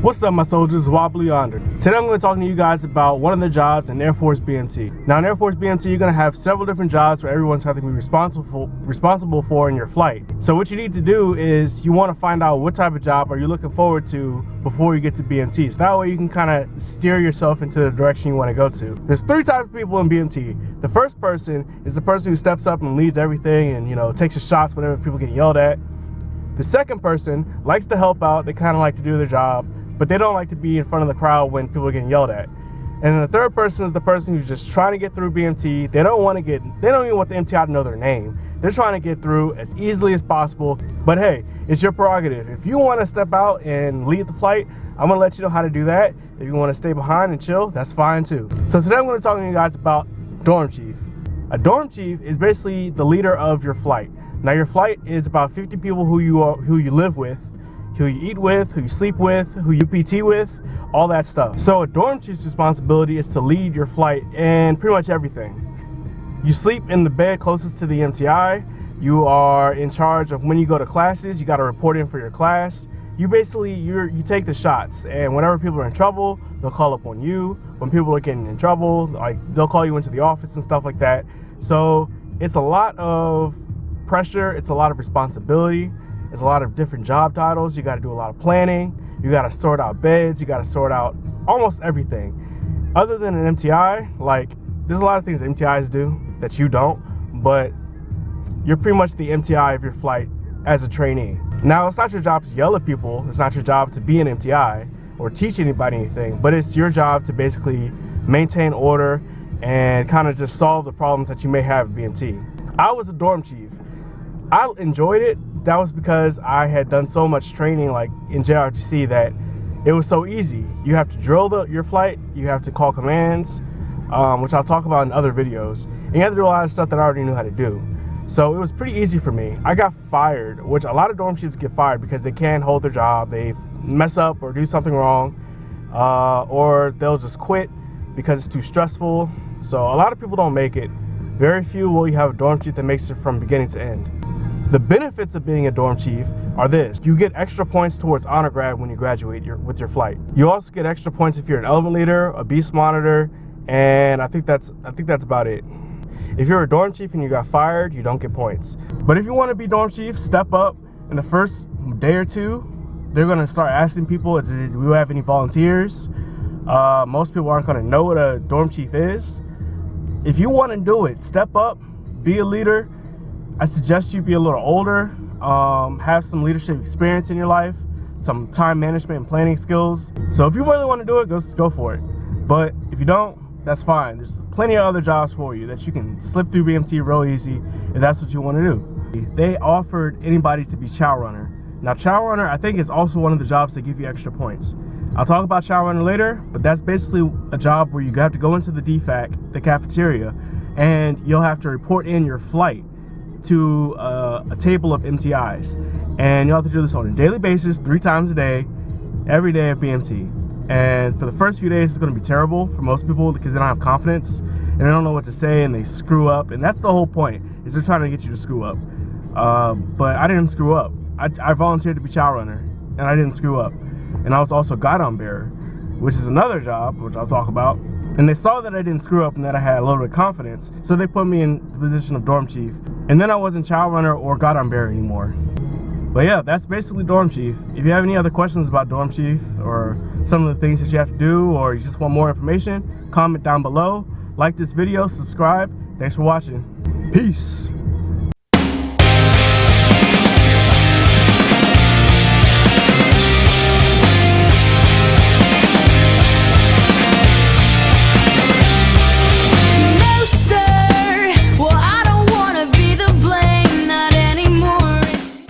What's up, my soldiers? Wobbly Yonder. Today I'm going to talk to you guys about one of the jobs in Air Force BMT. Now in Air Force BMT, you're going to have several different jobs where everyone's going to be responsible for in your flight. So what you need to do is you want to find out what type of job are you looking forward to before you get to BMT. So that way you can kind of steer yourself into the direction you want to go to. There's three types of people in BMT. The first person is the person who steps up and leads everything and, you know, takes the shots whenever people get yelled at. The second person likes to help out. They kind of like to do their job, but they don't like to be in front of the crowd when people are getting yelled at. And then the third person is the person who's just trying to get through BMT. They don't even want the MTI to know their name. They're trying to get through as easily as possible. But hey, it's your prerogative. If you want to step out and lead the flight, I'm gonna let you know how to do that. If you want to stay behind and chill, that's fine too. So today I'm going to talk to you guys about dorm chief. A dorm chief is basically the leader of your flight. Now your flight is about 50 people who you live with, who you eat with, who you sleep with, who you PT with, all that stuff. So a dorm chief's responsibility is to lead your flight in pretty much everything. You sleep in the bed closest to the MTI. You are in charge of when you go to classes. You got to report in for your class. You basically, you take the shots, and whenever people are in trouble, they'll call up on you. When people are getting in trouble, like they'll call you into the office and stuff like that. So it's a lot of pressure. It's a lot of responsibility. There's a lot of different job titles. You got to do a lot of planning. You got to sort out beds. You got to sort out almost everything. Other than an MTI, like there's a lot of things MTIs do that you don't, but you're pretty much the MTI of your flight as a trainee. Now, it's not your job to yell at people. It's not your job to be an MTI or teach anybody anything, but it's your job to basically maintain order and kind of just solve the problems that you may have at BMT. I was a dorm chief. I enjoyed it. That was because I had done so much training like in JRTC that it was so easy. You have to drill your flight, you have to call commands, which I'll talk about in other videos, and you have to do a lot of stuff that I already knew how to do. So it was pretty easy for me. I got fired, which a lot of dorm chiefs get fired because they can't hold their job, they mess up or do something wrong, or they'll just quit because it's too stressful. So a lot of people don't make it. Very few will you have a dorm chief that makes it from beginning to end. The benefits of being a dorm chief are this: you get extra points towards honor grad when you graduate with your flight. You also get extra points if you're an element leader, a beast monitor, and I think that's about it. If you're a dorm chief and you got fired, you don't get points. But if you want to be dorm chief, step up. In the first day or two, they're going to start asking people, do we have any volunteers? Most people aren't going to know what a dorm chief is. If you want to do it, step up, be a leader. I suggest you be a little older, have some leadership experience in your life, some time management and planning skills. So if you really want to do it, go for it. But if you don't, that's fine. There's plenty of other jobs for you that you can slip through BMT real easy if that's what you want to do. They offered anybody to be chow runner. Now chow runner, I think, is also one of the jobs that give you extra points. I'll talk about chow runner later, but that's basically a job where you have to go into the DFAC, the cafeteria, and you'll have to report in your flight to a table of MTIs, and you'll have to do this on a daily basis, 3 times a day, every day at BMT. And for the first few days, it's going to be terrible for most people because they don't have confidence and they don't know what to say and they screw up. And that's the whole point, is they're trying to get you to screw up. But I didn't screw up. I volunteered to be chow runner and I didn't screw up. And I was also guidon bearer, which is another job, which I'll talk about. And they saw that I didn't screw up and that I had a little bit of confidence, so they put me in the position of dorm chief. And then I wasn't chow runner or guidon bearer anymore. But yeah, that's basically dorm chief. If you have any other questions about dorm chief or some of the things that you have to do, or you just want more information, comment down below. Like this video, subscribe. Thanks for watching. Peace.